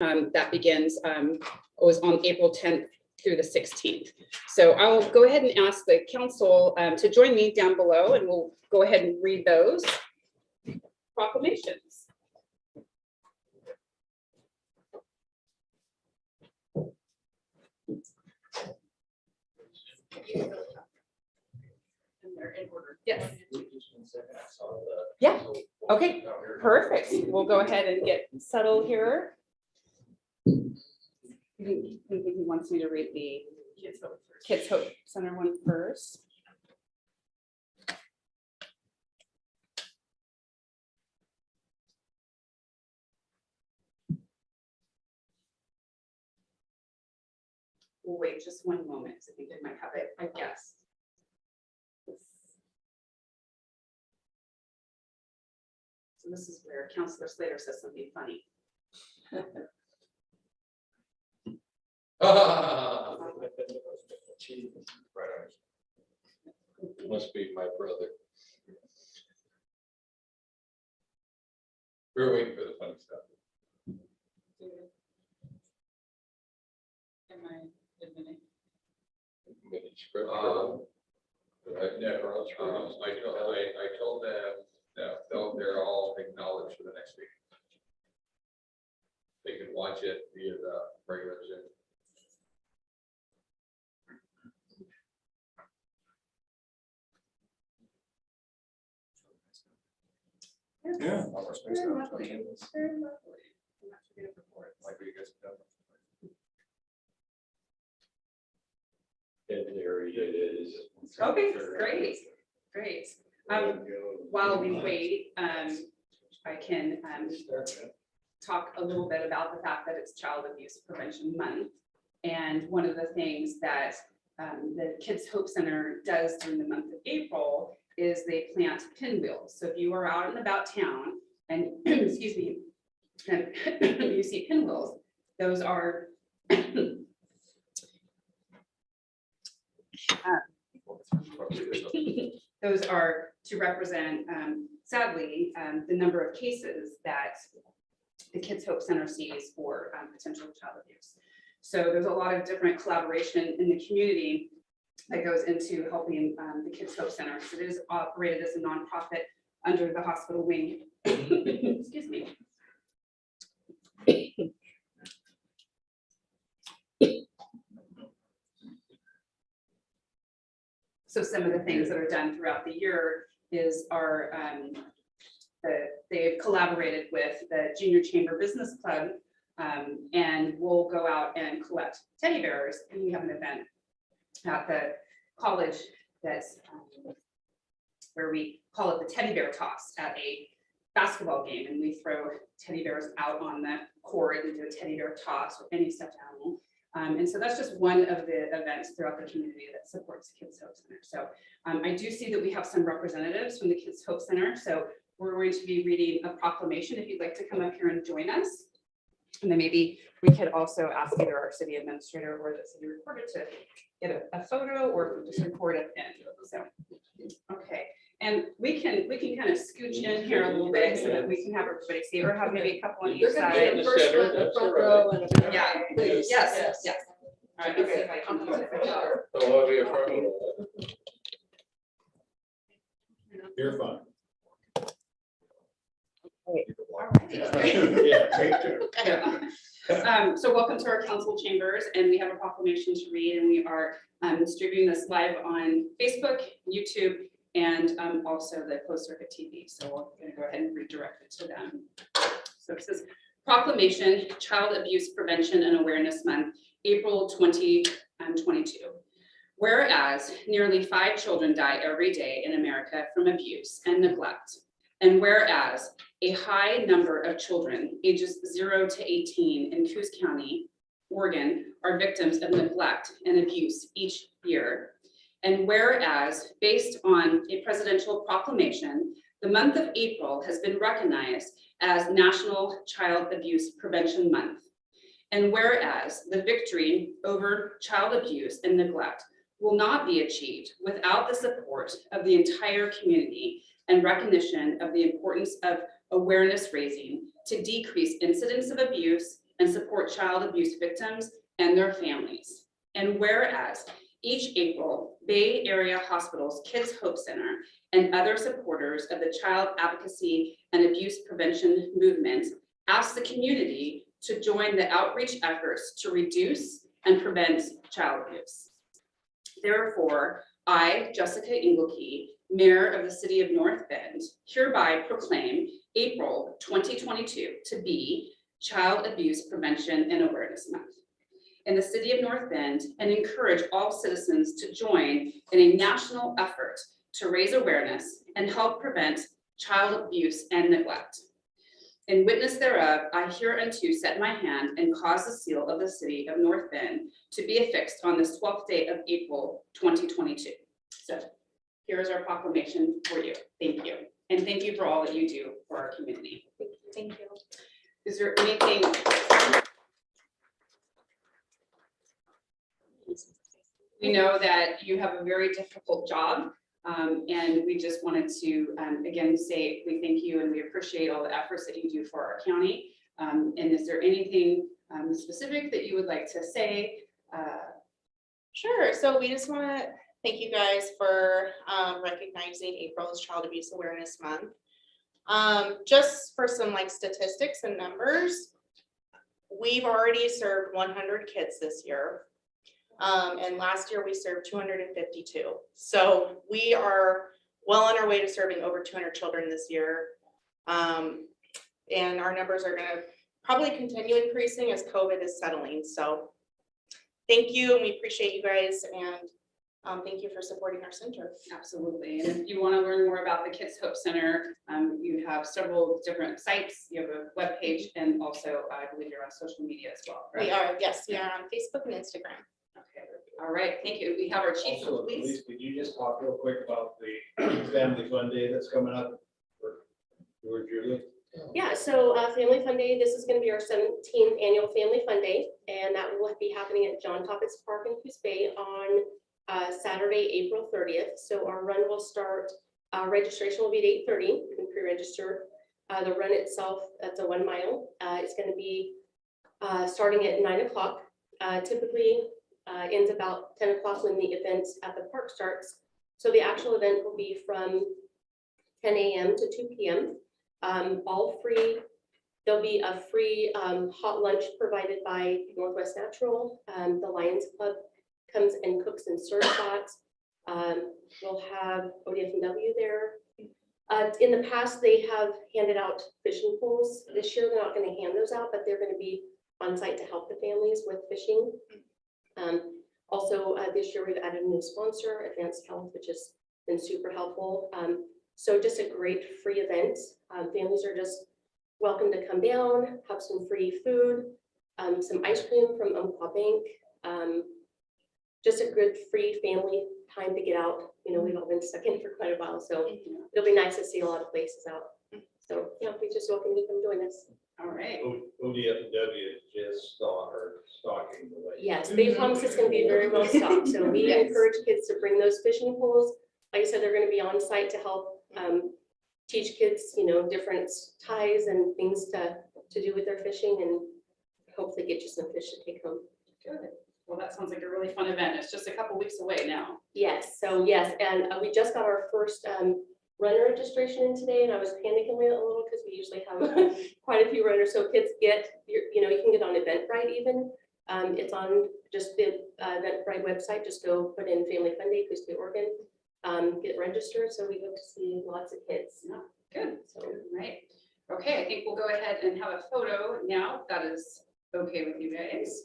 that begins, was on April 10th through the 16th. So I'll go ahead and ask the council to join me down below, and we'll go ahead and read those proclamations. They're in order. Yes. Yeah. Okay. Perfect. We'll go ahead and get settled here. He wants me to read the Kids Hope Center one first. We'll wait just one moment. I think they might have it. I guess. So this is where Councilor Slater says something funny. Must be my brother. We're waiting for the funny stuff. Am I admitting? I told them that they're all acknowledged for the next week. They can watch it via the regular Zoom. Yeah. Very lovely. Very lovely. I'm not forgetting reports. Like what you guys have done. And there it is. Okay, great, great. While we wait, I can talk a little bit about the fact that it's Child Abuse Prevention Month. And one of the things that the Kids Hope Center does during the month of April is they plant pinwheels. So if you are out and about town and, excuse me, and you see pinwheels, those are those are to represent, sadly, the number of cases that the Kids Hope Center sees for potential child abuse. So there's a lot of different collaboration in the community that goes into helping the Kids Hope Center. So it is operated as a nonprofit under the hospital wing. Excuse me. So some of the things that are done throughout the year is they've collaborated with the Junior Chamber Business Club, and we'll go out and collect teddy bears. And we have an event at the college that's where we call it the teddy bear toss at a basketball game, and we throw teddy bears out on the court and do a teddy bear toss with any stuffed animal. And so that's just one of the events throughout the community that supports Kids Hope Center. So I do see that we have some representatives from the Kids Hope Center. So we're going to be reading a proclamation if you'd like to come up here and join us. And then maybe we could also ask either our city administrator or the city recorder to get a photo or just record it in. So, okay. And we can kind of scooch in here a little bit so that we can have everybody see, or have maybe a couple on each side. The first one, the front row, and Yeah, please. yes. All right, okay. You're fine. So welcome to our council chambers, and we have a proclamation to read, and we are distributing this live on Facebook, YouTube, and also the closed circuit TV. So we're going to go ahead and redirect it to them. So it says, Proclamation, Child Abuse Prevention and Awareness Month, April 2022. Whereas nearly 5 children die every day in America from abuse and neglect, and whereas a high number of children ages 0 to 18 in Coos County, Oregon, are victims of neglect and abuse each year, and whereas based on a presidential proclamation, the month of April has been recognized as National Child Abuse Prevention Month, and whereas the victory over child abuse and neglect will not be achieved without the support of the entire community and recognition of the importance of awareness raising to decrease incidents of abuse and support child abuse victims and their families. And whereas each April, Bay Area Hospital's Kids Hope Center and other supporters of the child advocacy and abuse prevention movement ask the community to join the outreach efforts to reduce and prevent child abuse. Therefore, I, Jessica Engelke, Mayor of the City of North Bend, hereby proclaim April 2022 to be Child Abuse Prevention and Awareness Month in the City of North Bend, and encourage all citizens to join in a national effort to raise awareness and help prevent child abuse and neglect. In witness thereof, I hereunto set my hand and cause the seal of the City of North Bend to be affixed on this 12th day of April 2022. So here is our proclamation for you. Thank you. And thank you for all that you do for our community. Thank you. Is there anything? We know that you have a very difficult job, and we just wanted to, again, say we thank you and we appreciate all the efforts that you do for our county. And is there anything specific that you would like to say? Sure. So we just want to thank you guys for recognizing April as Child Abuse Awareness Month. Just for some like statistics and numbers, we've already served 100 kids this year. And last year we served 252. So we are well on our way to serving over 200 children this year. And our numbers are going to probably continue increasing as COVID is settling. So thank you, and we appreciate you guys, and thank you for supporting our center. Absolutely. And if you want to learn more about the Kids Hope Center, you have several different sites. You have a webpage, and also I believe you're on social media as well. Right? We are, yes, we are on Facebook and Instagram. Okay. All right. Thank you. We have our chief Also, of police. Elise, could you just talk real quick about the Family Fun Day that's coming up for Julie? Yeah, so Family Fun Day, this is going to be our 17th annual Family Fun Day, and that will be happening at John Toppitz Park in Coos Bay on Saturday, April 30th. So our run will start, registration will be at 8:30. You can pre-register. The run itself, that's a 1 mile. It's going to be starting at 9 o'clock. Typically ends about 10 o'clock when the event at the park starts. So the actual event will be from 10 a.m. to 2 p.m. All free. There'll be a free hot lunch provided by Northwest Natural. The Lions Club comes and cooks and serves that. We'll have ODF&W there. In the past, they have handed out fishing poles. This year, they're not going to hand those out, but they're going to be on site to help the families with fishing. Also, this year, we've added a new sponsor, Advanced Health, which has been super helpful. So just a great free event. Families are just welcome to come down, have some free food, some ice cream from Umpqua Bank. Just a good free family time to get out. You know, we've all been stuck in for quite a while, so it'll be nice to see a lot of places out. So yeah, we just welcome you to come join us. All right. ODF&W is just stocking the way. Yes, they promise it's going to be very well stocked. So we Yes. encourage kids to bring those fishing poles. Like I said, they're going to be on site to help teach kids, you know, different ties and things to do with their fishing, and hopefully get you some fish to take home. Good. Well, that sounds like a really fun event. It's just a couple weeks away now. Yes, so yes, and we just got our first runner registration in today, and I was panicking a little because we usually have quite a few runners. So kids get, you know, you can get on Eventbrite even. It's on just the Eventbrite website. Just go put in Family Fun Day, Coos Bay, Oregon. Get registered. So we hope to see lots of kids. Yeah, good. So Right. Okay, I think we'll go ahead and have a photo now. If that is okay with you guys.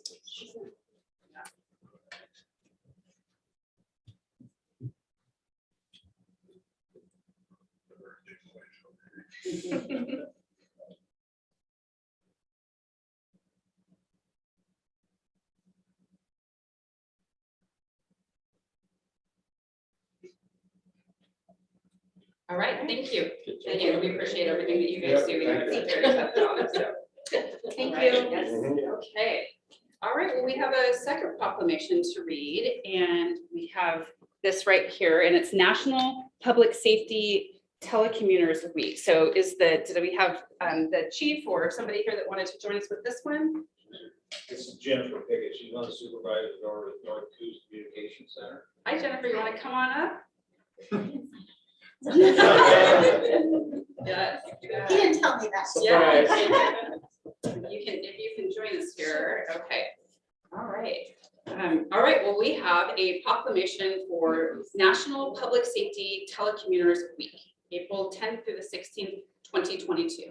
All right, thank you. Thank you. We appreciate everything that you guys do. We know it's a very tough job, so. Thank All right, you. yes, okay. All right, well, we have a second proclamation to read, and we have this right here, and it's National Public Safety Telecommuters Week. So do we have the chief or somebody here that wanted to join us with this one? Jennifer Pickett. She's one of the supervisors over at North Coos Communication Center. Hi, Jennifer, you want to come on up? Yes. He didn't tell me that. Yeah. You can, if you can join us here, okay. All right. All right, well, we have a proclamation for National Public Safety Telecommuters Week, April 10th through the 16th, 2022.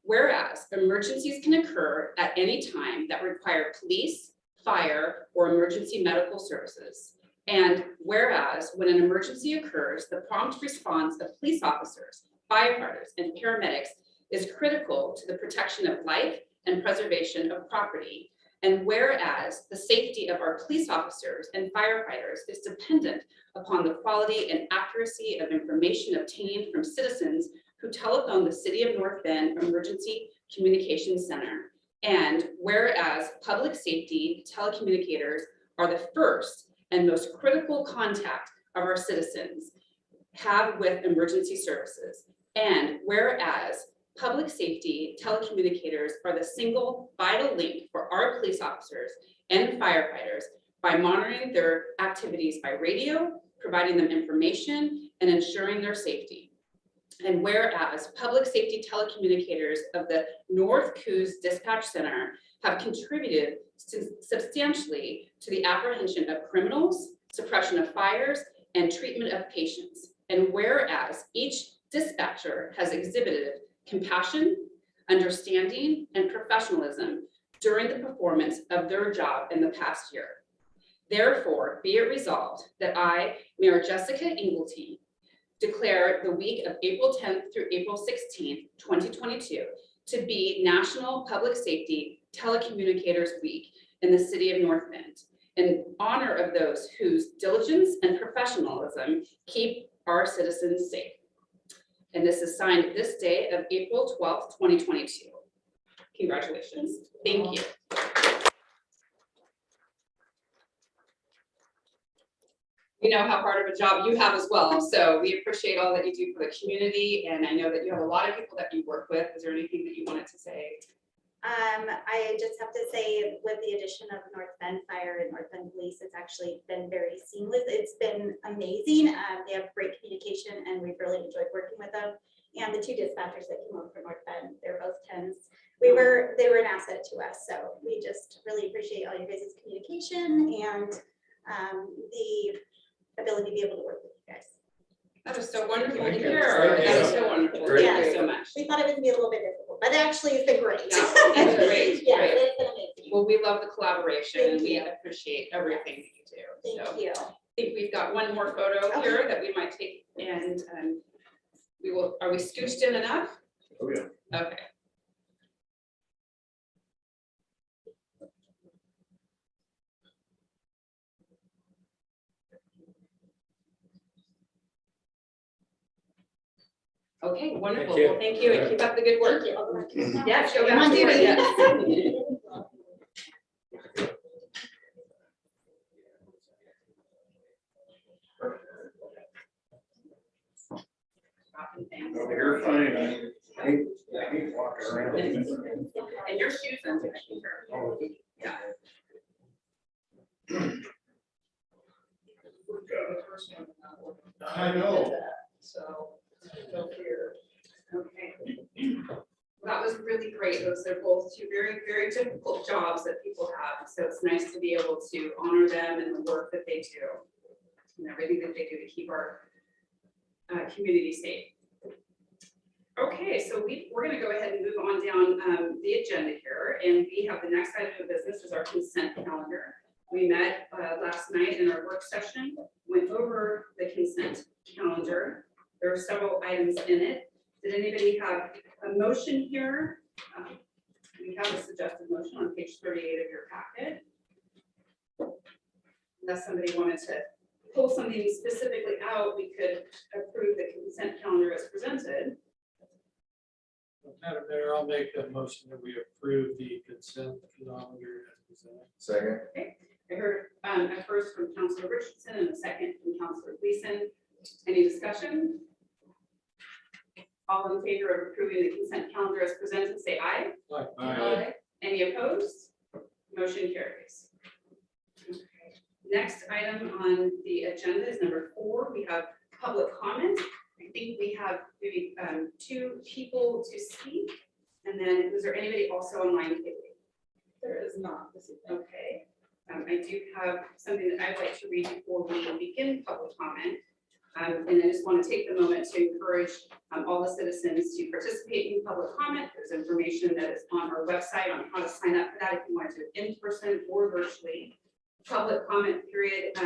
Whereas emergencies can occur at any time that require police, fire, or emergency medical services. And whereas when an emergency occurs, the prompt response of police officers, firefighters, and paramedics is critical to the protection of life and preservation of property. And whereas the safety of our police officers and firefighters is dependent upon the quality and accuracy of information obtained from citizens who telephone the City of North Bend Emergency Communications Center. And whereas public safety telecommunicators are the first and most critical contact of our citizens have with emergency services. And whereas public safety telecommunicators are the single vital link for our police officers and firefighters by monitoring their activities by radio, providing them information, and ensuring their safety. And whereas public safety telecommunicators of the North Coos Dispatch Center have contributed substantially to the apprehension of criminals, suppression of fires, and treatment of patients. And whereas each dispatcher has exhibited compassion, understanding, and professionalism during the performance of their job in the past year. Therefore, be it resolved that I, Mayor Jessica Ingleton, declare the week of April 10th through April 16th, 2022, to be National Public Safety Telecommunicators Week in the City of North Bend, in honor of those whose diligence and professionalism keep our citizens safe. And this is signed this day of April 12th, 2022. Congratulations. Thank you. We know how hard of a job you have as well, so we appreciate all that you do for the community, and I know that you have a lot of people that you work with. Is there anything that you wanted to say? I just have to say, with the addition of North Bend Fire and North Bend Police, it's actually been very seamless. It's been amazing. They have great communication and we've really enjoyed working with them. And the two dispatchers that came over from North Bend, they're both 10s. They were an asset to us. So we just really appreciate all your guys' communication and the ability to be able to work with you guys. That was so wonderful to Thank you. hear. That was so wonderful. Great. Thank you so much. We thought it would be a little bit difficult, but actually it's been great. Yeah, it's great, Yeah, great. it's been amazing. Well, we love the collaboration and Thank we you. appreciate everything that you do. So Thank you. I think we've got one more photo Okay. here that we might take, and we will, are we scooched in enough? Oh, yeah. Okay. Okay, wonderful. Thank you. Well, thank you and keep up the good work. Thank you. I'll go back to my Yes, go I'm back on to work, duty. yes. Oh, you're fine. I hate walking around. And your shoes are taken care of. Yeah. I know. So, go here. Okay. Well, that was really great. Those are both two very, very difficult jobs that people have. So it's nice to be able to honor them and the work that they do and everything that they do to keep our community safe. Okay, so we're going to go ahead and move on down the agenda here, and we have the next item of business is our consent calendar. We met last night in our work session, went over the consent calendar. There are several items in it. Did anybody have a motion here? We have a suggested motion on page 38 of your packet. Unless somebody wanted to pull something specifically out, we could approve the consent calendar as presented. Madam Mayor, I'll make a motion that we approve the consent calendar as presented. Second. I heard a first from Councilor Richardson and a second from Councilor Gleason. Any discussion? All in favor of approving the consent calendar as presented, say aye. Aye. Any opposed? Motion carries. Okay. Next item on the agenda is number 4. We have public comment. I think we have maybe 2 people to speak. And then was there anybody also online? There is not this evening. Okay. I do have something that I'd like to read before we begin public comment. And I just want to take the moment to encourage all the citizens to participate in public comment. There's information that is on our website on how to sign up for that if you want to do it in person or virtually. Public comment period.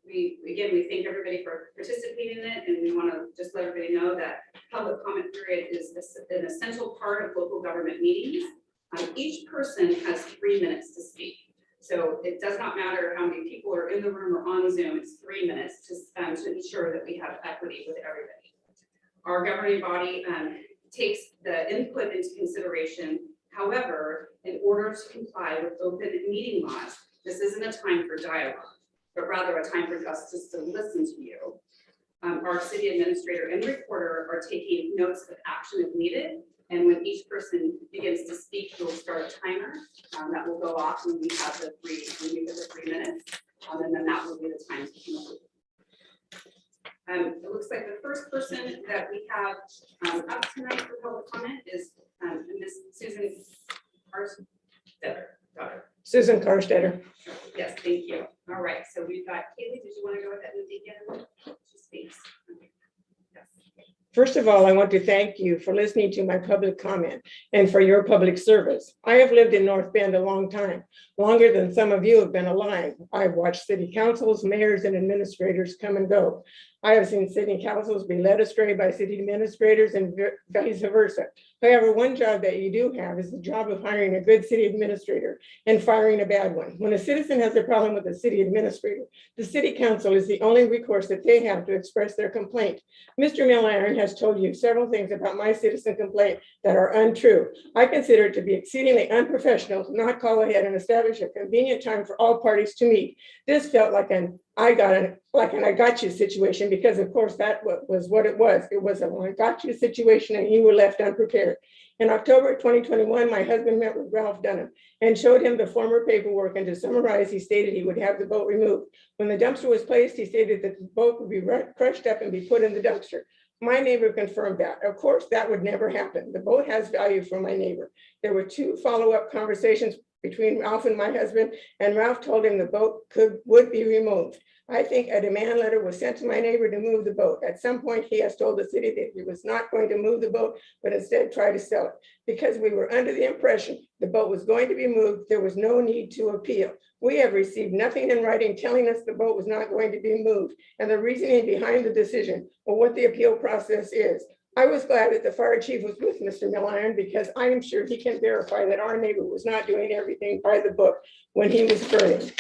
We thank everybody for participating in it, and we want to just let everybody know that public comment period is an essential part of local government meetings. Each person has 3 minutes to speak. So it does not matter how many people are in the room or on Zoom, it's 3 minutes to ensure that we have equity with everybody. Our governing body takes the input into consideration. However, in order to comply with open meeting laws, this isn't a time for dialogue, but rather a time for us just to listen to you. Our city administrator and recorder are taking notes of action if needed. And when each person begins to speak, we'll start a timer that will go off when we have the 3 minutes. And then that will be the time to conclude. It looks like the first person that we have up tonight for public comment is Ms. Susan Carstetter. Susan Carstetter. Yes, thank you. All right, so we've got Kaylee. Did you want to go ahead and begin? She speaks. Yes. First of all, I want to thank you for listening to my public comment and for your public service. I have lived in North Bend a long time, longer than some of you have been alive. I've watched city councils, mayors, and administrators come and go. I have seen city councils be led astray by city administrators and vice versa. However, one job that you do have is the job of hiring a good city administrator and firing a bad one. When a citizen has a problem with a city administrator, the city council is the only recourse that they have to express their complaint. Mr. Milliron has told you several things about my citizen complaint that are untrue. I consider it to be exceedingly unprofessional to not call ahead and establish a convenient time for all parties to meet. This felt like an I got you situation, because of course that was what it was. It was a I got you situation and you were left unprepared. In October 2021, my husband met with Ralph Dunham and showed him the former paperwork, and to summarize, he stated he would have the boat removed. When the dumpster was placed, he stated that the boat would be crushed up and be put in the dumpster. My neighbor confirmed that. Of course, that would never happen. The boat has value for my neighbor. There were 2 follow-up conversations between Ralph and my husband, and Ralph told him the boat would be removed. I think a demand letter was sent to my neighbor to move the boat. At some point, he has told the city that he was not going to move the boat, but instead try to sell it. Because we were under the impression the boat was going to be moved, there was no need to appeal. We have received nothing in writing telling us the boat was not going to be moved, and the reasoning behind the decision or what the appeal process is. I was glad that the fire chief was with Mr. Milliron, because I am sure he can verify that our neighbor was not doing everything by the book when he was burning.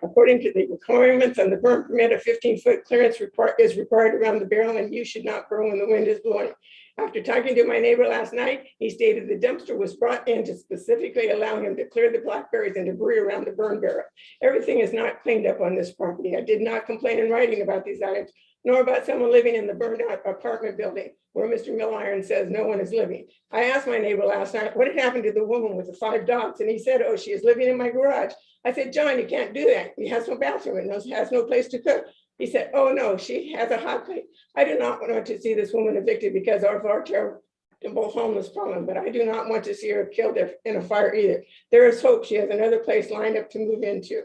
According to the requirements on the burn permit, a 15-foot clearance is required around the barrel, and you should not burn when the wind is blowing. After talking to my neighbor last night, he stated the dumpster was brought in to specifically allow him to clear the blackberries and debris around the burn barrel. Everything is not cleaned up on this property. I did not complain in writing about these items, nor about someone living in the burned out apartment building where Mr. Milliron says no one is living. I asked my neighbor last night what had happened to the woman with the 5 dogs, and he said, oh, she is living in my garage. I said, John, you can't do that. He has no bathroom and has no place to cook. He said, oh no, she has a hot plate. I do not want to see this woman evicted because of our terrible homeless problem, but I do not want to see her killed in a fire either. There is hope. She has another place lined up to move into.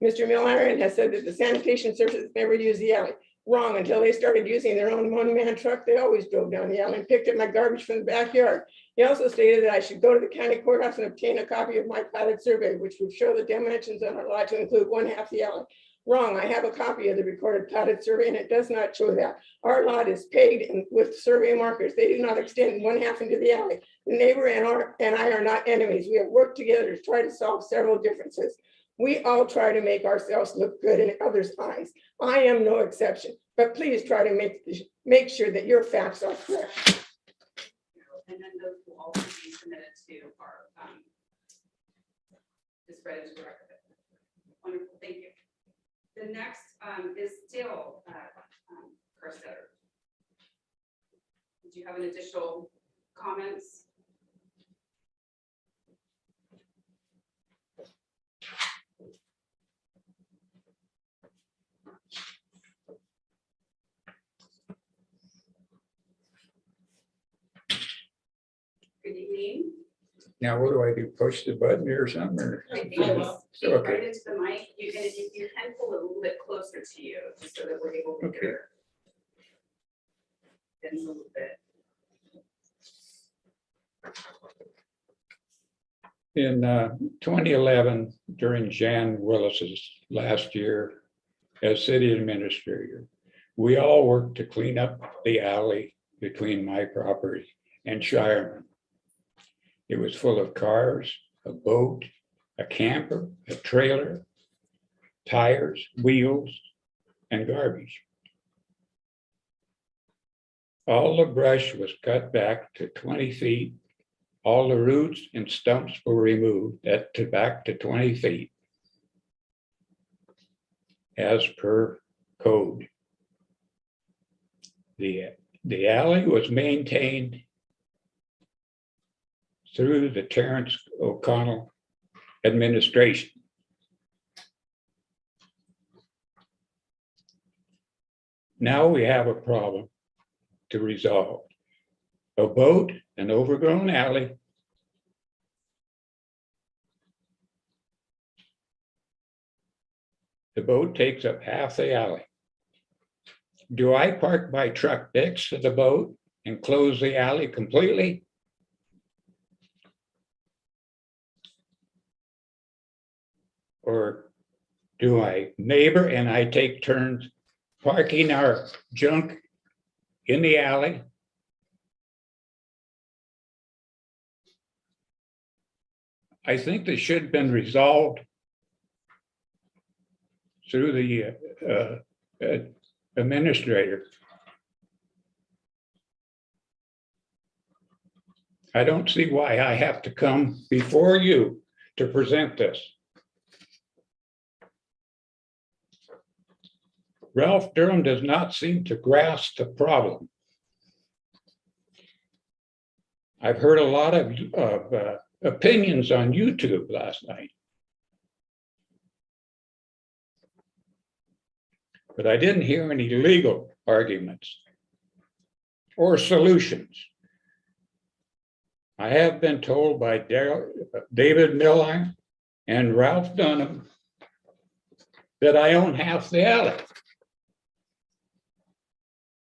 Mr. Milliron has said that the sanitation services never use the alley. Wrong. Until they started using their own one-man truck, they always drove down the alley and picked up my garbage from the backyard. He also stated that I should go to the county courthouse and obtain a copy of my platted survey, which would show the dimensions on our lot to include 1/2 the alley. Wrong. I have a copy of the recorded platted survey, and it does not show that. Our lot is pegged with survey markers. They do not extend 1/2 into the alley. The neighbor and I are not enemies. We have worked together to try to solve several differences. We all try to make ourselves look good in others' eyes. I am no exception, but please try to make sure that your facts are correct. And then those will also be submitted to our just read into the record. Wonderful, thank you. The next is Dale Carstetter. Did you have an additional comments? Now, what do I do? Push the button or something or? I think I you will. speak Okay. right into the mic, you can pull it a little bit closer to you, just so that we're able to Okay. hear. It's a little bit. In 2011, during Jan Willis's last year as city administrator, we all worked to clean up the alley between my property and Shireman. It was full of cars, a boat, a camper, a trailer, tires, wheels, and garbage. All the brush was cut back to 20 feet. All the roots and stumps were removed back to 20 feet as per code. The alley was maintained through the Terrence O'Connell administration. Now we have a problem to resolve. A boat, an overgrown alley. The boat takes up half the alley. Do I park my truck next to the boat and close the alley completely? Or do I neighbor and I take turns parking our junk in the alley? I think this should have been resolved through the administrator. I don't see why I have to come before you to present this. Ralph Durham does not seem to grasp the problem. I've heard a lot of opinions on YouTube last night. But I didn't hear any legal arguments or solutions. I have been told by David Miller and Ralph Dunham that I own half the alley.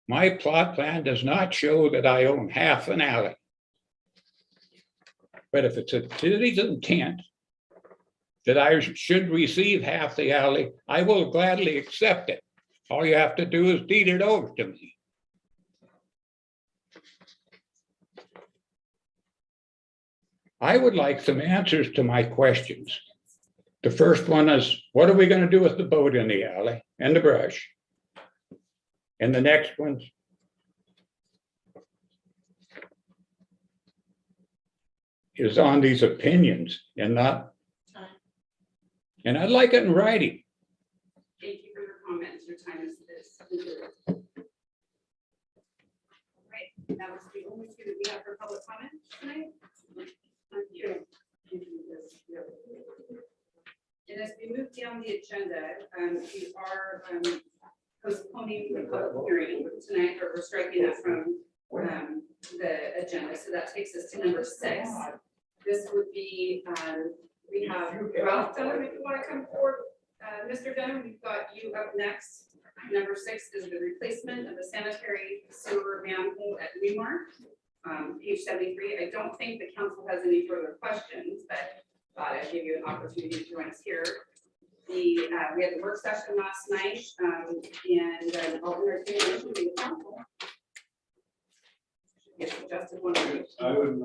My plot plan does not show that I own half an alley. But if it's a city's intent that I should receive half the alley, I will gladly accept it. All you have to do is deed it over to me. I would like some answers to my questions. The first one is, what are we going to do with the boat in the alley and the brush? And the next one, is on these opinions and not, and I'd like it in writing. Thank you for your comments. Your time is concluded. All right, that was the only two that we have for public comment tonight. Thank you. And as we move down the agenda, we are postponing the public hearing tonight, or we're striking that from the agenda. So that takes us to number 6. This would be, we have Ralph Dunham, if you want to come forward. Mr. Dunham, we've got you up next. Number 6 is the replacement of the sanitary sewer manhole at Newmark, page 73. I don't think the council has any further questions, but thought I'd give you an opportunity to join us here. We had the work session last night, and I'll entertain a motion to the council. Yes, adjusted one. I would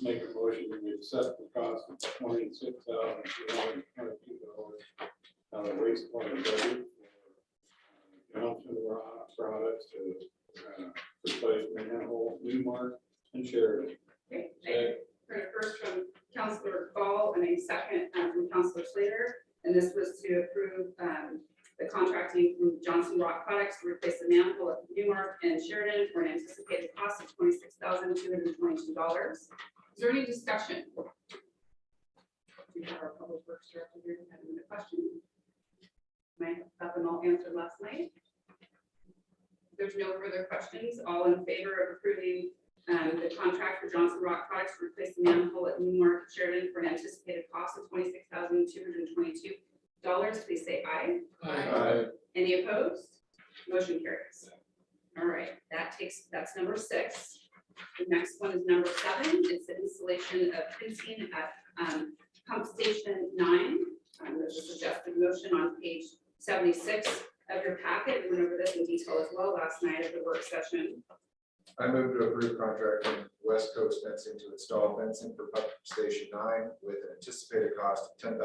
make a motion to accept the cost of $26,222 out of wastewater budget for Johnson Rock products to replace manhole, Newmark, and Sheridan. Okay, heard it first from Councilor Ball and a second from Councilor Slater. And this was to approve the contracting from Johnson Rock Products to replace the manhole at Newmark and Sheridan for an anticipated cost of $26,222. Is there any discussion? We have our public works director here to have any question. I have them all answered last night. If there's no further questions, all in favor of approving The contract for Johnson Rock Products to replace the manhole at Newmark Sheridan for an anticipated cost of $26,222. Please say aye. Aye. Any opposed? Motion carries. All right, that's number 6. The next one is number 7. It's the installation of fencing at pump station 9. There's a suggested motion on page 76 of your packet. We went over this in detail as well last night at the work session. I move to approve contract from West Coast Fencing to install fencing for pump station 9 with an anticipated cost of $10,745.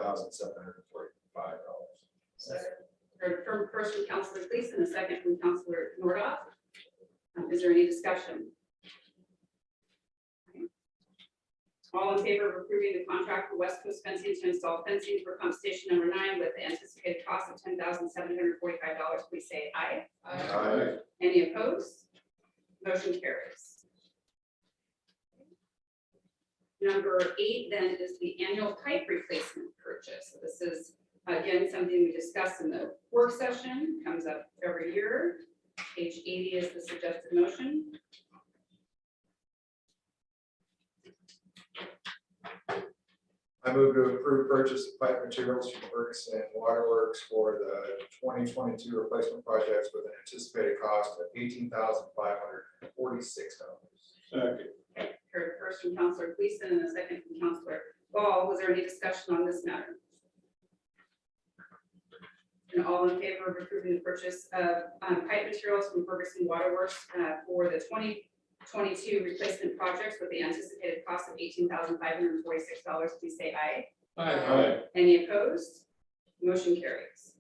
Heard from first from Councilor Gleason, a second from Councilor Nordoff. Is there any discussion? All in favor of approving the contract for West Coast Fencing to install fencing for pump station number 9 with the anticipated cost of $10,745, please say aye. Aye. Any opposed? Motion carries. Number 8 then is the annual pipe replacement purchase. So this is again something we discussed in the work session, comes up every year. Page 80 is the suggested motion. I move to approve purchase of pipe materials from Ferguson Waterworks for the 2022 replacement projects with an anticipated cost of $18,546. Second. Heard first from Councilor Gleason and a second from Councilor Ball. Was there any discussion on this matter? And all in favor of approving the purchase of pipe materials from Ferguson Waterworks for the 2022 replacement projects with the anticipated cost of $18,546, please say aye. Aye. Any opposed? Motion carries.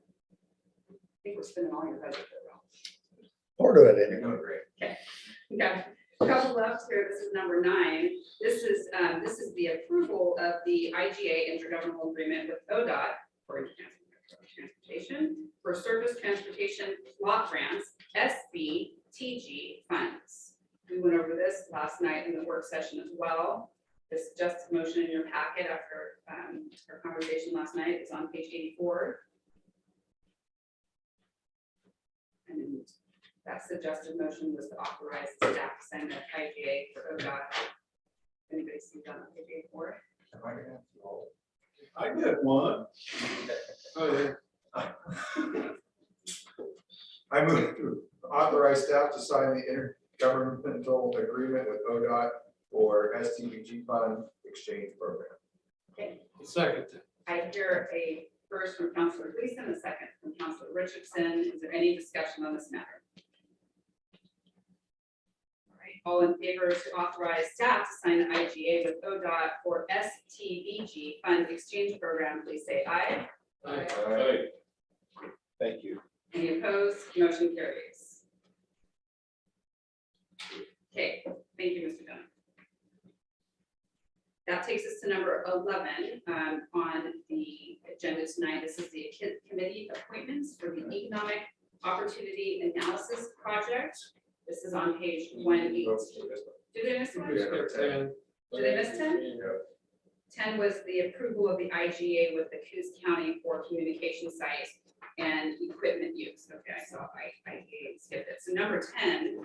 I think we're spending all your budget there, Ralph. Part of it, anyway. Doing great. We got a couple left here. This is number 9. This is the approval of the IGA intergovernmental agreement with ODOT for transportation for surface transportation lot grants, SBTG funds. We went over this last night in the work session as well. This just motion in your packet after our conversation last night is on page 84. And that suggested motion was to authorize the staff to sign the IGA for ODOT. Anybody see that on page 84? I did one. Oh, yeah. I move to authorize staff to sign the intergovernmental agreement with ODOT for STBG fund exchange program. Okay. Second. I hear a first from Councilor Gleason, a second from Councilor Richardson. Is there any discussion on this matter? All right, all in favor to authorize staff to sign the IGA with ODOT for STBG fund exchange program, please say aye. Aye. Thank you. Any opposed? Motion carries. Okay, thank you, Mr. Dunn. That takes us to number 11 on the agenda tonight. This is the committee appointments for the Economic Opportunity Analysis Project. This is on page 180. Did they miss one? Did they miss 10? 10 was the approval of the IGA with the Coos County for communication sites and equipment use. Okay, I saw I skipped it. So number 10.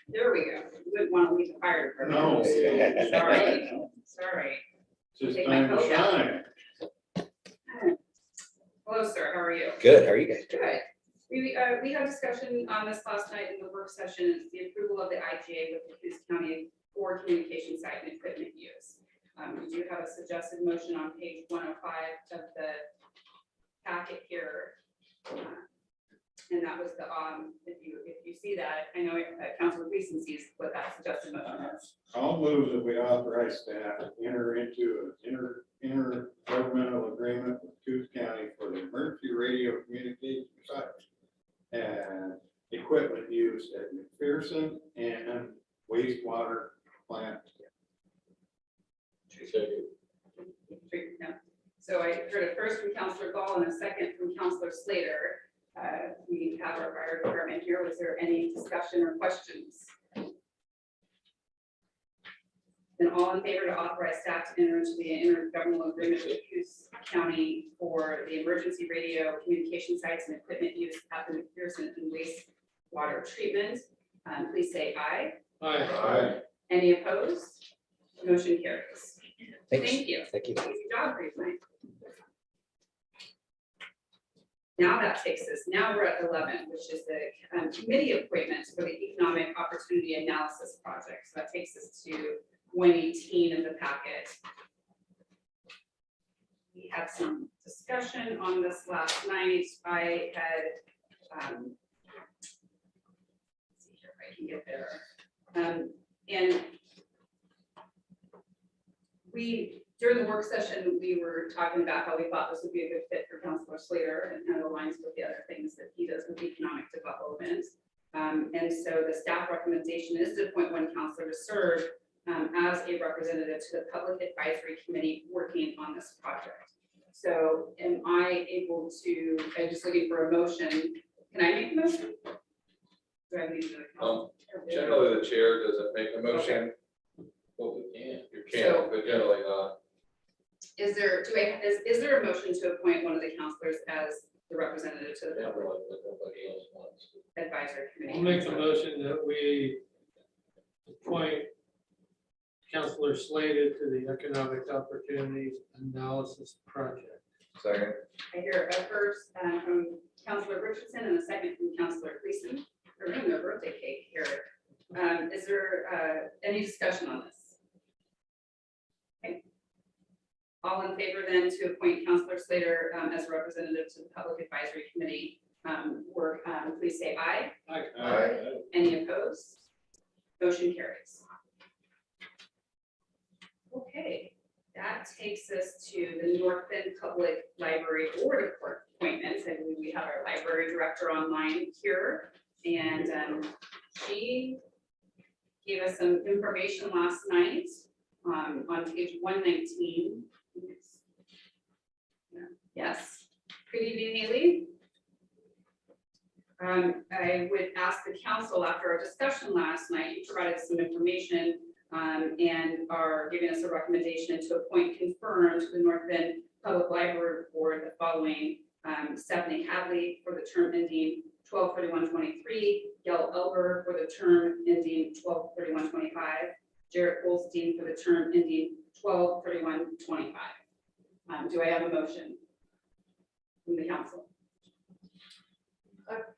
There we go. You wouldn't want to leave the fire department. No. Sorry. Just Take my time to coat off. shine. Hello, sir. How are you? Good, how are you guys? Good. We had a discussion on this last night in the work session. It's the approval of the IGA with the Coos County for communication site and equipment use. We do have a suggested motion on page 105 of the packet here. And that was the, if you see that, I know Councilor Gleason sees what that suggested motion is. I'll move that we authorize staff to enter into an intergovernmental agreement with Coos County for the emergency radio communication sites and equipment used at McPherson and wastewater plant. So I heard a first from Councilor Gall and a second from Councilor Slater. We have our fire department here. Was there any discussion or questions? Then all in favor to authorize staff to enter into the intergovernmental agreement with Coos County for the emergency radio communication sites and equipment use at the McPherson and wastewater treatment. Please say aye. Aye. Any opposed? Motion carries. Thanks. Thank you. Thank you. Good job, for tonight. Now that takes us, now we're at 11, which is the committee appointments for the Economic Opportunity Analysis Project. So that takes us to 118 in the packet. We had some discussion on this last night. I had, let's see here if I can get there. And we, during the work session, we were talking about how we thought this would be a good fit for Councilor Slater and kind of aligns with the other things that he does with economic development. And so the staff recommendation is to appoint one counselor to serve as a representative to the Public Advisory Committee working on this project. So am I able to, I'm just looking for a motion. Can I make a motion? Do I need to? Generally, the chair doesn't make a motion. Well, we can. You can, but generally not. Is there, is there a motion to appoint one of the counselors as the representative to the Public Advisory Committee? I'll make the motion that we appoint Counselor Slated to the Economic Opportunities Analysis Project. Second. I hear a first from Counselor Richardson and a second from Counselor Gleason. They're doing their birthday cake here. Is there any discussion on this? Okay. All in favor then to appoint Counselor Slater as a representative to the Public Advisory Committee work, please say aye. Aye. Any opposed? Motion carries. Okay, that takes us to the North Bend Public Library Board appointments, and we have our library director online here, and she gave us some information last night on page 119. Yes, good evening, Haley. I would ask the council, after our discussion last night, you provided some information and are giving us a recommendation to appoint confirmed to the North Bend Public Library Board the following: Stephanie Hadley for the term ending 12/31/23, Gail Elber for the term ending 12/31/25, Jarrett Goldstein for the term ending 12/31/25. Do I have a motion from the council?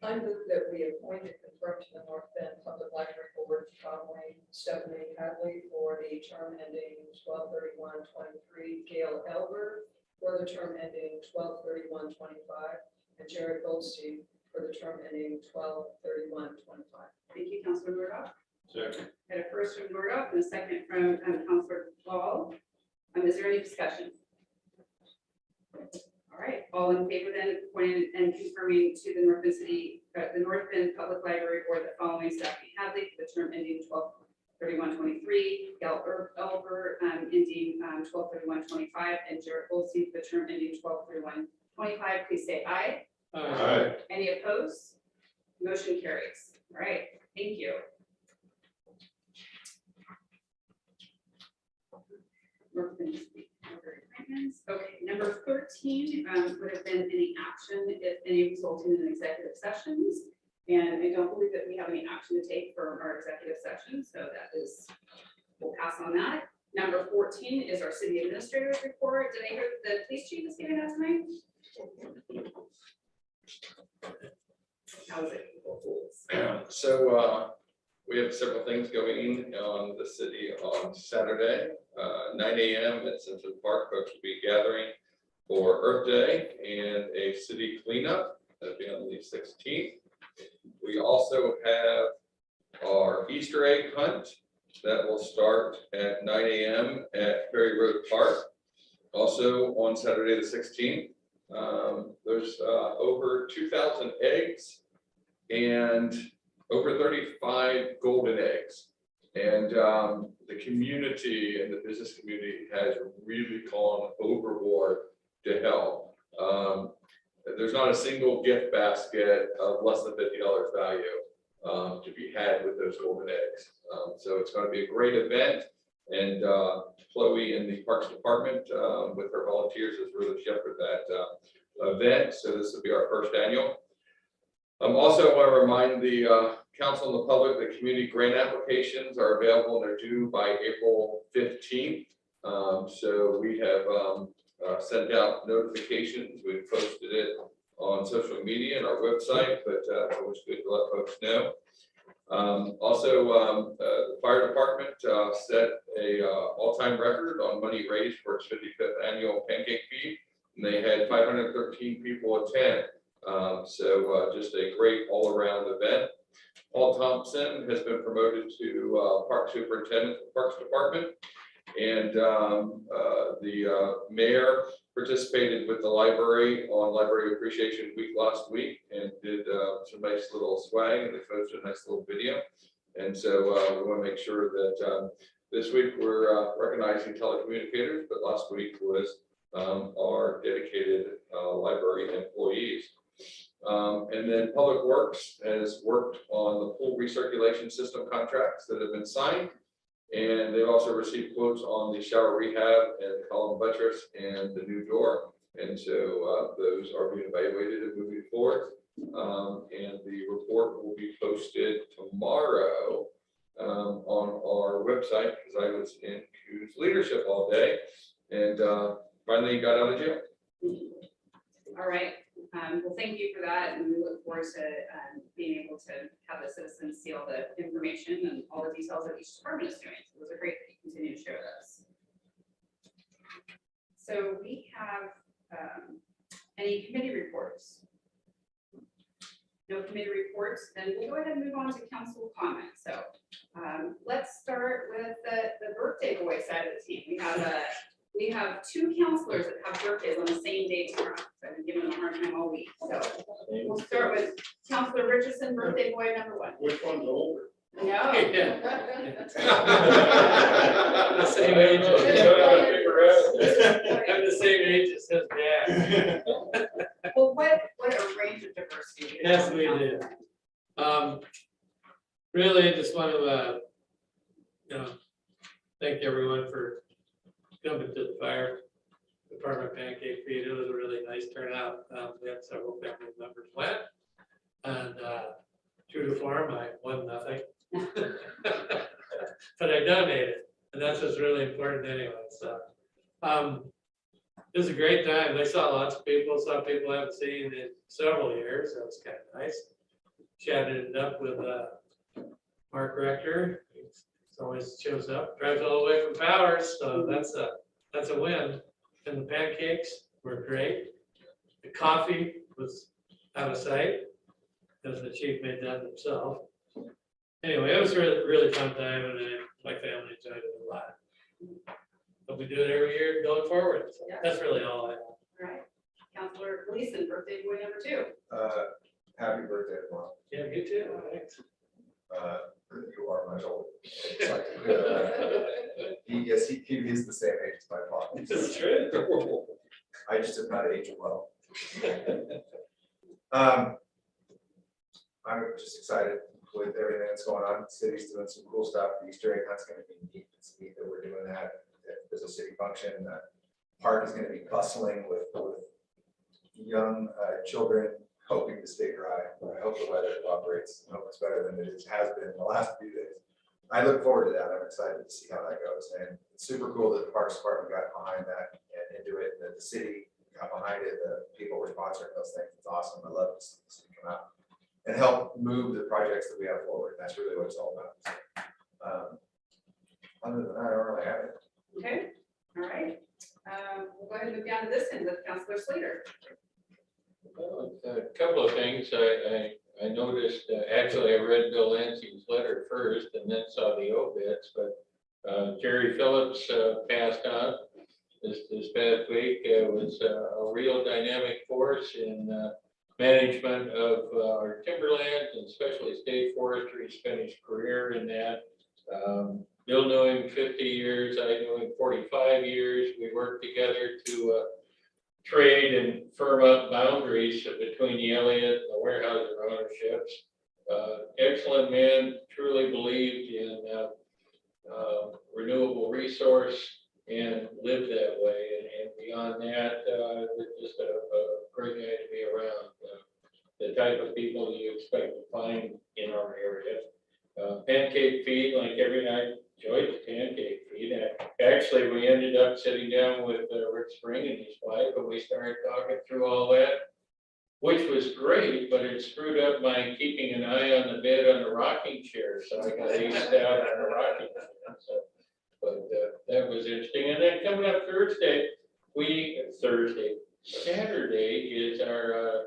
I move that we appoint and confirm to the North Bend Public Library Board following Stephanie Hadley for the term ending 12/31/23, Gail Elber for the term ending 12/31/25, and Jared Goldstein for the term ending 12/31/25. Thank you, Councilor Murdoch. Second. Had a first from Murdoch and a second from Councilor Ball. Is there any discussion? All right, all in favor then of appointing and confirming to the North Bend Public Library Board the following: Stephanie Hadley for the term ending 12/31/23, Gail Elber ending 12/31/25, and Jared Goldstein for the term ending 12/31/25. Please say aye. Aye. Any opposed? Motion carries. All right, thank you. Okay, number 13 would have been any action, if any, resulting in executive sessions. And I don't believe that we have any action to take for our executive session, so that is, we'll pass on that. Number 14 is our city administrator's report. Did I hear the police chief is giving that tonight? How is it? So we have several things going on the city on Saturday, 9 a.m. at Central Park. Folks will be gathering for Earth Day and a city cleanup. That'll be on the 16th. We also have our Easter egg hunt that will start at 9 a.m. at Ferry Road Park. Also on Saturday the 16th. There's over 2,000 eggs and over 35 golden eggs. And the community and the business community has really gone overboard to help. There's not a single gift basket of less than $50 value to be had with those golden eggs. So it's going to be a great event. And Chloe in the Parks Department with her volunteers has really shepherded that event. So this will be our first annual. Also, I want to remind the council and the public that community grant applications are available and they're due by April 15th. So we have sent out notifications. We've posted it on social media and our website, but it's always good to let folks know. The fire department set a all-time record on money raised for its 55th annual pancake feed, and they had 513 people attend. Just a great all-around event. Paul Thompson has been promoted to Park Superintendent of the Parks Department, and the mayor participated with the library on Library Appreciation Week last week and did some nice little swag, and they posted a nice little video. And so we want to make sure that this week we're recognizing telecommunicators, but last week was our dedicated library employees. And then Public Works has worked on the pool recirculation system contracts that have been signed. And they've also received quotes on the shower rehab and column buttress and the new door. And so those are being evaluated and moving forward. And the report will be posted tomorrow on our website, because I was in Q's leadership all day and finally got out of jail. All right. Well, thank you for that, and we look forward to being able to have the citizens see all the information and all the details that each department is doing. So those are great that you continue to share those. So we have any committee reports? No committee reports, then we'll go ahead and move on to council comments. So let's start with the birthday boy side of the team. We have two counselors that have birthdays on the same day tomorrow. So I've been giving them a hard time all week. So we'll start with Counselor Richardson, birthday boy number 1. Which one's older? No. The same age. I'm the same age as his dad. Well, what a range of diversity. Yes, we did. Really just want to, thank everyone for coming to the fire department pancake feed. It was a really nice turnout. We had several family members went, and true to form, I won nothing. But I donated, and that's what's really important anyway. So it was a great time. I saw lots of people, saw people I haven't seen in several years. That was kind of nice. Chatted it up with Mark Rector. He always shows up, drives all the way from Powers, so that's a win. And the pancakes were great. The coffee was out of sight, because the chief made that himself. Anyway, it was a really fun time, and my family enjoyed it a lot. But we do it every year going forward. So Yeah. That's really all I have. All right. Counselor Gleason, birthday boy number 2. Happy birthday, Mom. Yeah, you too. Thanks. You are much older. He is the same age as my father. It's true. I just have not aged well. I'm just excited with everything that's going on. The city's doing some cool stuff. The Easter egg hunt's going to be neat. It's neat that we're doing that. There's a city function. The park is going to be bustling with young children hoping to stay dry. I hope the weather cooperates. I hope it's better than it has been in the last few days. I look forward to that. I'm excited to see how that goes. And it's super cool that the Parks Department got behind that and into it, and that the city got behind it. The people were sponsoring those things. It's awesome. I love to see the city come out and help move the projects that we have forward. That's really what it's all about. Other than that, I don't really have it. Okay. All right. We'll go ahead and move down to this end with Counselor Slater. Well, a couple of things I noticed, actually I read Bill Lansing's letter first and then saw the obits, but Jerry Phillips passed on this past week. It was a real dynamic force in management of our timberlands, and especially state forestry. Spent his career in that. Bill knew him 50 years, I knew him 45 years. We worked together to trade and firm up boundaries between the Elliott and the Weyerhaeuser ownerships. Excellent man, truly believed in renewable resource and lived that way. And beyond that, just a great guy to be around. The type of people you expect to find in our area. Pancake feed, like every night, enjoyed the pancake feed. Actually, we ended up sitting down with Rick Spring and his wife, and we started talking through all that, which was great, but it screwed up my keeping an eye on the bed on the rocking chair, so I got aced out on the rocking chair. So, but that was interesting. And then coming up Saturday is our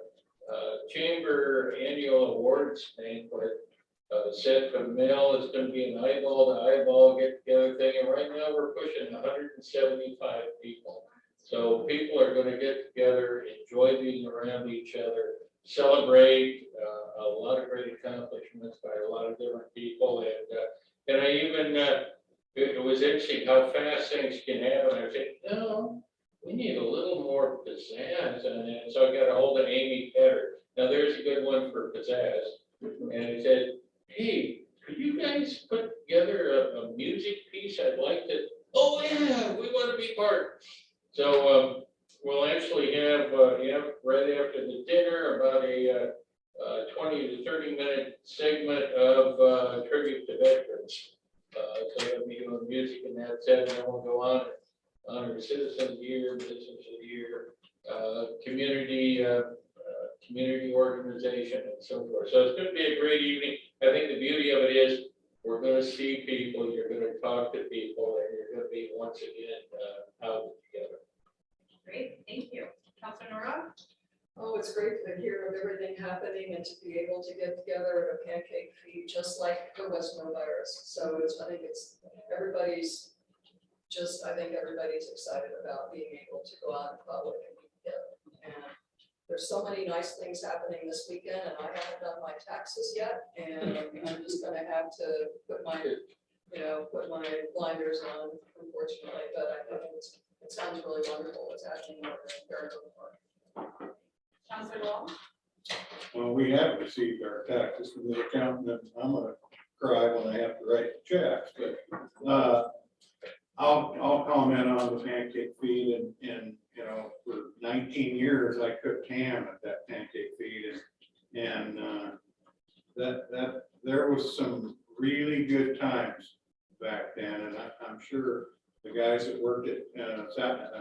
chamber annual awards banquet. Seth from Mel is going to be an eyeball to eyeball get together thing, and right now we're pushing 175 people. So people are going to get together, enjoy being around each other, celebrate a lot of great accomplishments by a lot of different people, and I even it was interesting how fast things can happen. I said, no, we need a little more pizzazz on that. So I got a hold of Amy Petter. Now there's a good one for pizzazz, and I said, hey, could you guys put together a music piece? I'd like to. Oh yeah, we want to be part. So we'll actually have right after the dinner about a 20 to 30 minute segment of tribute to veterans. So we'll be doing music in that set, and then we'll go on honor Citizen of the Year, Business of the Year, community organization, and so forth. So it's going to be a great evening. I think the beauty of it is we're going to see people, you're going to talk to people, and you're going to be once again out together. Great, thank you. Councilor Nora? Oh, it's great to hear of everything happening and to be able to get together at a pancake feed, just like there was no virus. So I think everybody's excited about being able to go out in public and be together. And there's so many nice things happening this weekend, and I haven't done my taxes yet, and I'm just gonna have to put my blinders on, unfortunately, but I think it sounds really wonderful what's happening over in Fairfield Park. Councilor Wall? Well, we have received our taxes from the accountant, and I'm gonna cry when I have to write the checks, but, I'll comment on the pancake feed and, you know, for 19 years, I cooked ham at that pancake feed and that there was some really good times back then. And I'm sure the guys that worked at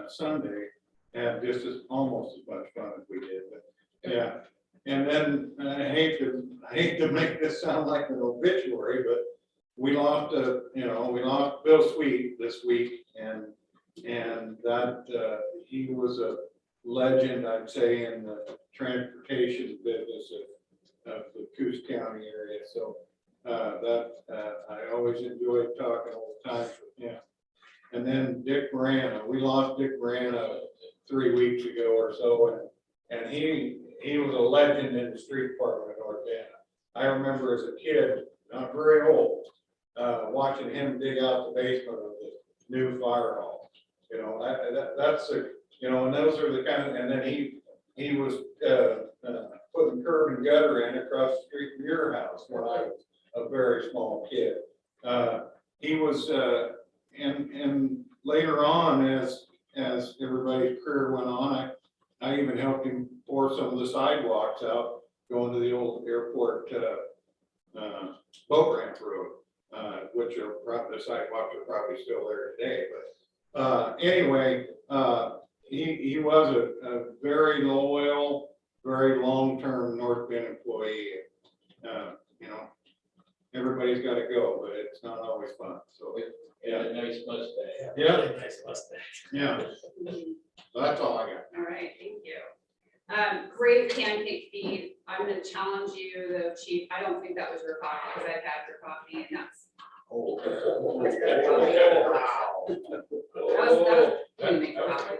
Sunday had just almost as much fun as we did, but yeah. And then I hate to make this sound like an obituary, but we lost Bill Sweet this week, and that he was a legend, I'd say, in the transportation business of the Coos County area. So I always enjoyed talking old times with him. And then Dick Morana, we lost Dick Morana 3 weeks ago or so, and he was a legend in the street department of North Anna. I remember as a kid, not very old, watching him dig out the basement of the new fire hall. You know, that's and those are the kind of, and then he was putting curb and gutter in across the street from your house when I was a very small kid. He was, and later on, as everybody's career went on, I even helped him pour some of the sidewalks out going to the old airport boat ramp road, which the sidewalks are probably still there today. But anyway, he was a very loyal, very long-term North Bend employee. You know, everybody's got to go, but it's not always fun. So Yeah, a nice mustache. Yeah. Really nice mustache. yeah, so that's all I got. All right, thank you. Great pancake feed. I'm gonna challenge you, though, Chief. I don't think that was your coffee, because I've had your coffee, and that's. You didn't make the coffee.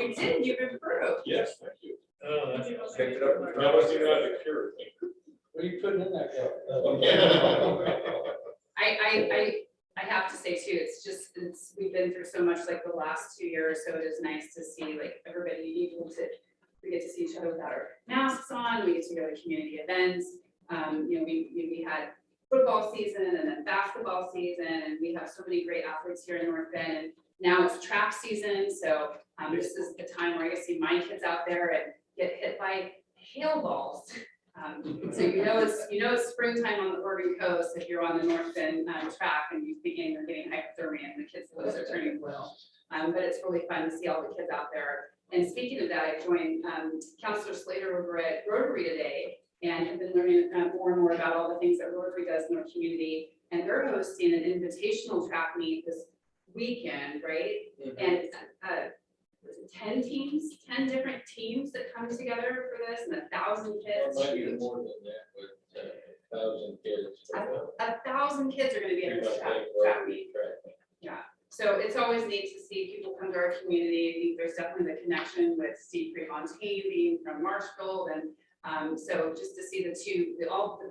You did, you've improved. Yes, thank you. Oh, that's. Picked it up. Now let's do that to cure. What are you putting in that cup? I have to say too, we've been through so much like the last 2 years, so it is nice to see like everybody able to, we get to see each other without our masks on, we get to go to community events. We had football season and then basketball season, and we have so many great athletes here in North Bend, and now it's track season, so this is the time where I get to see my kids out there and get hit by hail balls. So it's springtime on the Oregon coast if you're on the North Bend track and you're getting hypothermia and the kids' clothes are turning blue. But it's really fun to see all the kids out there. And speaking of that, I joined Counselor Slater over at Rotary today and have been learning more and more about all the things that Rotary does in our community. And they're hosting an invitational track meet this weekend, right? And 10 teams, 10 different teams that come together for this, and 1,000 kids. Might be more than that, but 1,000 kids. 1,000 kids are going to be at this track meet. Yeah, so it's always neat to see people come to our community. I think there's definitely the connection with Steve Prefontaine being from Marshfield, and so just to see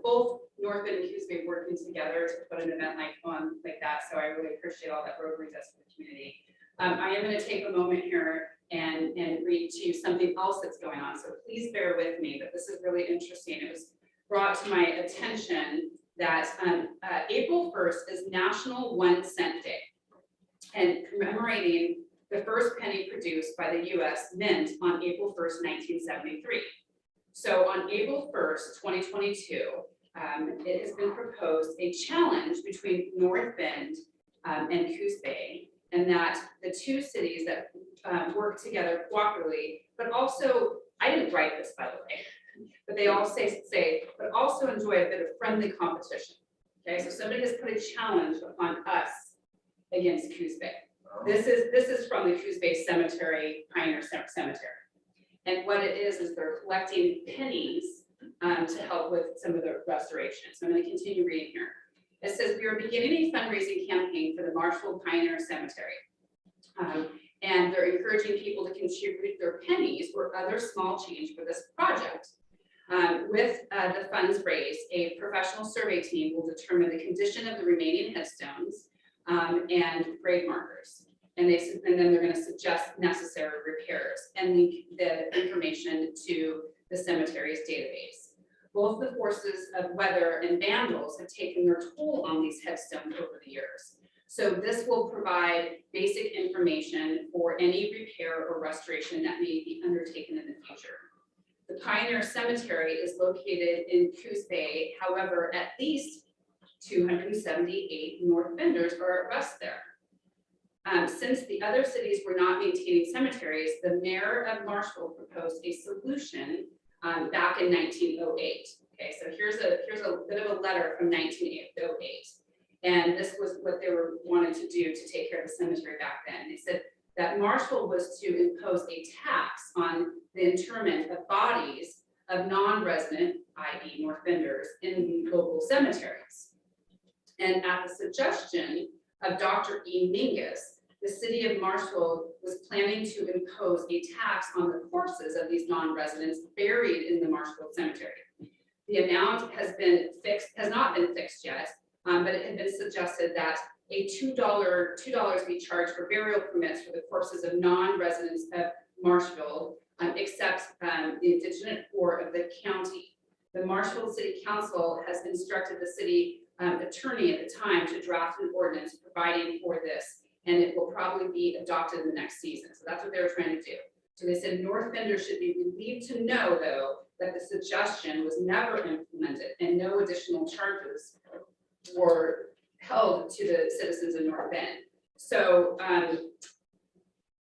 both North Bend and Coos Bay working together to put an event like that. So I really appreciate all that Rotary does for the community. I am going to take a moment here and read to you something else that's going on. So please bear with me, but this is really interesting. It was brought to my attention that April 1st is National 1 Cent Day, and commemorating the first penny produced by the US Mint on April 1st, 1973. So on April 1st, 2022, it has been proposed a challenge between North Bend and Coos Bay, and that the two cities that work together cooperatively, but also, I didn't write this, by the way, but they all say, but also enjoy a bit of friendly competition. Okay, so somebody has put a challenge upon us against Coos Bay. This is from the Coos Bay Cemetery, Pioneer Cemetery. And what it is they're collecting pennies to help with some of the restoration. So I'm going to continue reading here. It says, we are beginning a fundraising campaign for the Marshfield Pioneer Cemetery. And they're encouraging people to contribute their pennies or other small change for this project. With the funds raised, a professional survey team will determine the condition of the remaining headstones and grave markers. And then they're going to suggest necessary repairs and link the information to the cemetery's database. Both the forces of weather and vandals have taken their toll on these headstones over the years. So this will provide basic information for any repair or restoration that may be undertaken in the future. The Pioneer Cemetery is located in Coos Bay. However, at least 278 North Benders are at rest there. Since the other cities were not maintaining cemeteries, the mayor of Marshfield proposed a solution back in 1908. Okay, so here's a bit of a letter from 1908. And this was what they wanted to do to take care of the cemetery back then. They said that Marshfield was to impose a tax on the interment of bodies of non-resident, i.e. North Benders, in the local cemeteries. And at the suggestion of Dr. E. Mingus, the city of Marshfield was planning to impose a tax on the corpses of these non-residents buried in the Marshfield Cemetery. The amount has not been fixed yet, but it had been suggested that a $2 be charged for burial permits for the corpses of non-residents of Marshfield, except the indigent poor of the county. The Marshfield City Council has instructed the city attorney at the time to draft an ordinance providing for this, and it will probably be adopted in the next season. So that's what they were trying to do. So they said North Bender should be relieved to know, though, that the suggestion was never implemented and no additional charges were held to the citizens of North Bend. So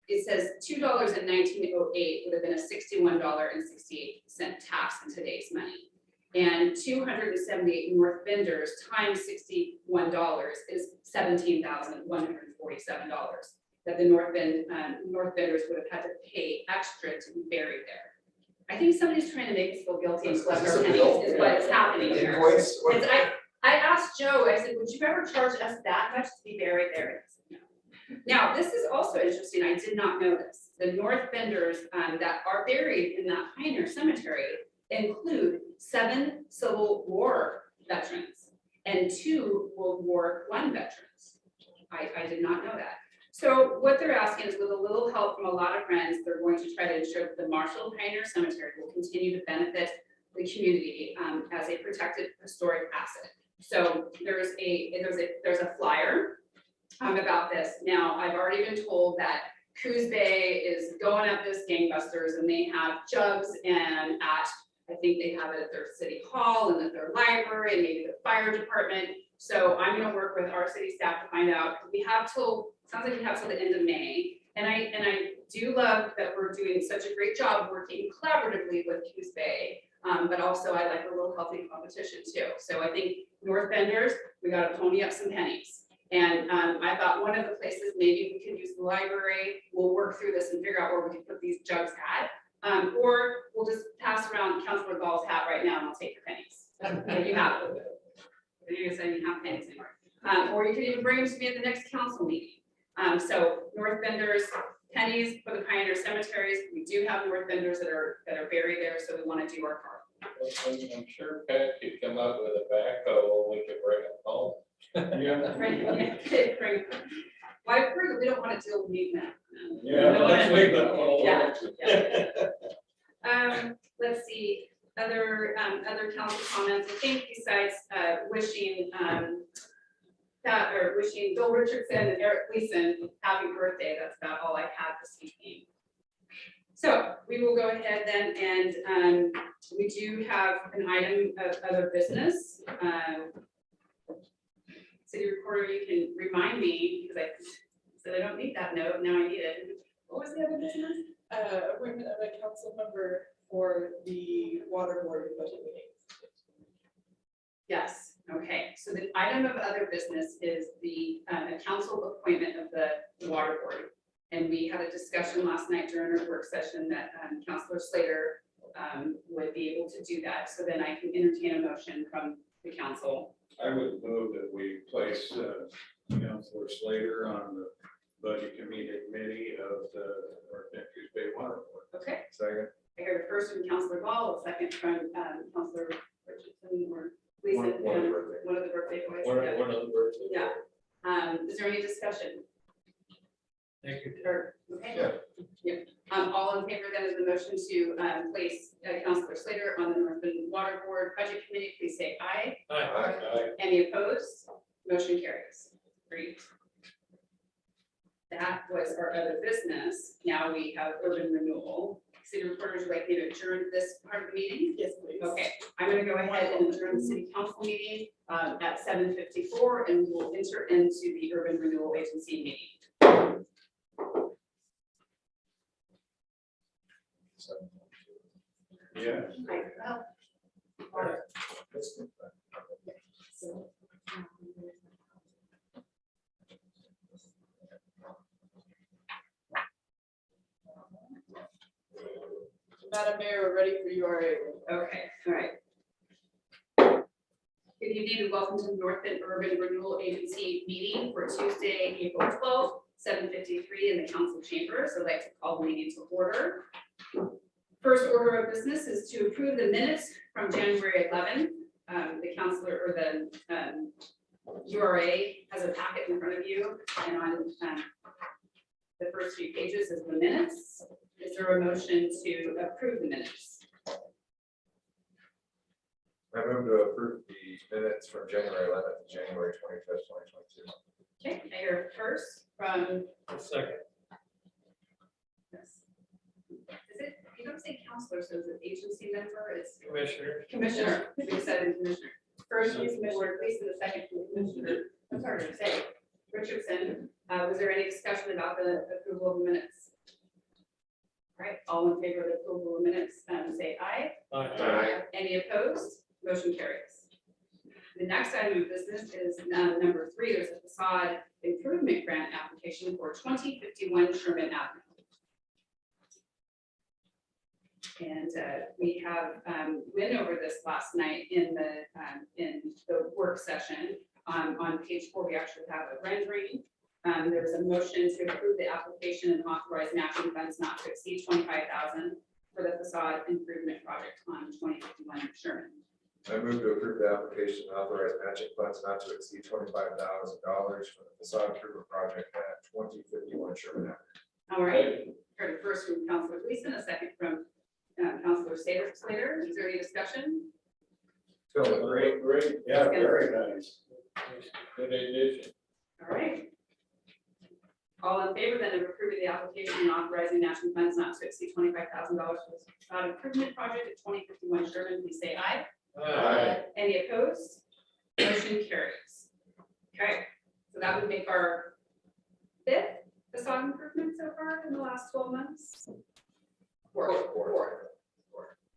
it says $2 in 1908 would have been a $61.68 tax in today's money. And 278 North Benders times $61 is $17,147 that the North Benders would have had to pay extra to be buried there. I think somebody's trying to make us feel guilty and collect our pennies is what is happening there. Invoice, what- I asked Joe, I said, would you ever charge us that much to be buried there? He said, no. Now, this is also interesting. I did not know this. The North Benders that are buried in that Pioneer Cemetery include 7 Civil War veterans and 2 World War I veterans. I did not know that. So what they're asking is, with a little help from a lot of friends, they're going to try to ensure that the Marshfield Pioneer Cemetery will continue to benefit the community as a protected historic asset. So there's a flyer about this. Now, I've already been told that Coos Bay is going up this gangbusters, and they have jugs and at I think they have it at their city hall and at their library and maybe the fire department. So I'm gonna work with our city staff to find out, we have till, sounds like we have till the end of May. And I do love that we're doing such a great job working collaboratively with Coos Bay. But also I like a little healthy competition too. So I think North Benders, we gotta pony up some pennies. And I thought one of the places, maybe we could use the library, we'll work through this and figure out where we can put these jugs at. Or we'll just pass around Councilor Gall's hat right now and I'll take your pennies. If you have them. You're saying you have pennies anymore. Or you could even bring them to me at the next council meeting. So North Benders, pennies for the Pioneer cemeteries. We do have North Benders that are buried there, so we want to do our part. I'm sure Pat could come up with a backhoe, and we could bring it home. Right. Well, I've heard that we don't want to deal with meat now. Yeah, let's leave that one alone. Yeah. Let's see, other council comments, I think besides wishing wishing Bill Richardson and Eric Gleason happy birthday, that's about all I had this evening. So we will go ahead then, and we do have an item of other business. City recorder, you can remind me, because I said I don't need that note, now I need it. What was the other business? Appointment of a council member for the water board budget meeting. Yes, okay, so the item of other business is the council appointment of the water board. And we had a discussion last night during our work session that Councilor Slater would be able to do that. So then I can entertain a motion from the council. I would move that we place Councilor Slater on the budget committee of the North Bend Coos Bay Water Board. Okay, Second. I heard a first from Councilor Gall, a second from Councilor Richardson or Lisa. One of the birthday. One of the birthday boys. One yeah. of the birthdays. Yeah. Is there any discussion? Thank you. Or, okay. Yeah. Yeah. All in favor then of the motion to place Councilor Slater on the North Bend Water Board Budget Committee, please say aye. Aye. Any opposed? Motion carries. Great. That was our other business. Now we have urban renewal. City reporters would like me to adjourn this part of the meeting? Yes, please. Okay, I'm gonna go ahead and adjourn the city council meeting at 7:54, and we'll enter into the urban renewal agency meeting. Yeah. Madam Mayor, we're ready for URA. Okay, all right. Good evening and welcome to the North Bend Urban Renewal Agency meeting for Tuesday, April 12th, 7:53 in the council chambers. I'd like to call the meeting to order. First order of business is to approve the minutes from January 11th. The councilor or the URA has a packet in front of you, and on the first few pages is the minutes. Is there a motion to approve the minutes? I move to approve the minutes from January 11th to January 25th, 2022. Okay, I hear first from, Second. yes. Is it, you don't say counselor, so is it agency member? It's Commissioner. commissioner, we said in commissioner. First from Commissioner Gleason, the second from Commissioner, I'm sorry to say, Richardson. Was there any discussion about the approval of the minutes? All right, all in favor of the approval of the minutes, say aye. Aye. Any opposed? Motion carries. The next item of business is number 3. There's a facade improvement grant application for 2051 Sherman Avenue. And we have went over this last night in the work session. On page 4, we actually have a rendering. There was a motion to approve the application and authorize matching funds not to exceed 25,000 for the facade improvement project on 2051 Sherman. I move to approve the application and authorize matching funds not to exceed $25,000 for the facade improvement project at 2051 Sherman Avenue. All right, heard it first from Councilor Gleason, a second from Councilor Slater. Is there any discussion? Phil, great. Great, yeah, very nice. Good addition. All right. All in favor then of approving the application and authorizing matching funds not to exceed $25,000 for the facade improvement project at 2051 Sherman, please say aye. Aye. Any opposed? Motion carries. Okay, so that would make our 5th facade improvement so far in the last 12 months. Fourth.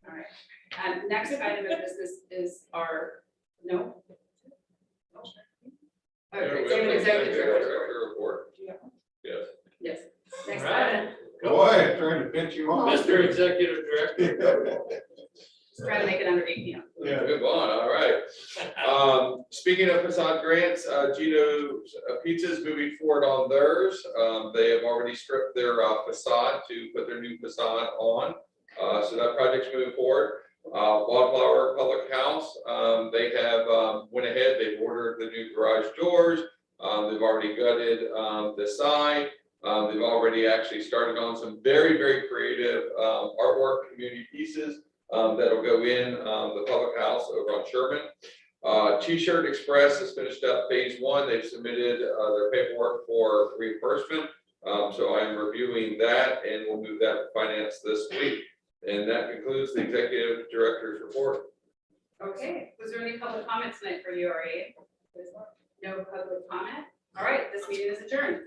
All right. Next item of business is our, no? Yeah, Okay, we same have an executive director. director report. Do you have one? Yes. Yes. Next Right. item, Boy, I'm trying to pinch you off. Mr. Executive Director. let's try to make it under 8 p.m. Yeah. Move on, all right. Speaking of facade grants, Gino's Pizza's moving forward on theirs. They have already stripped their facade to put their new facade on. So that project's moving forward. Wildflower Public House, they have went ahead, they've ordered the new garage doors. They've already gutted the side. They've already actually started on some very, very creative artwork community pieces that'll go in the public house over on Sherman. T-Shirt Express has finished up phase 1. They've submitted their paperwork for reimbursement. So I'm reviewing that and we'll move that to finance this week. And that concludes the executive director's report. Okay, was there any public comment tonight for URA? No public comment? All right, this meeting is adjourned.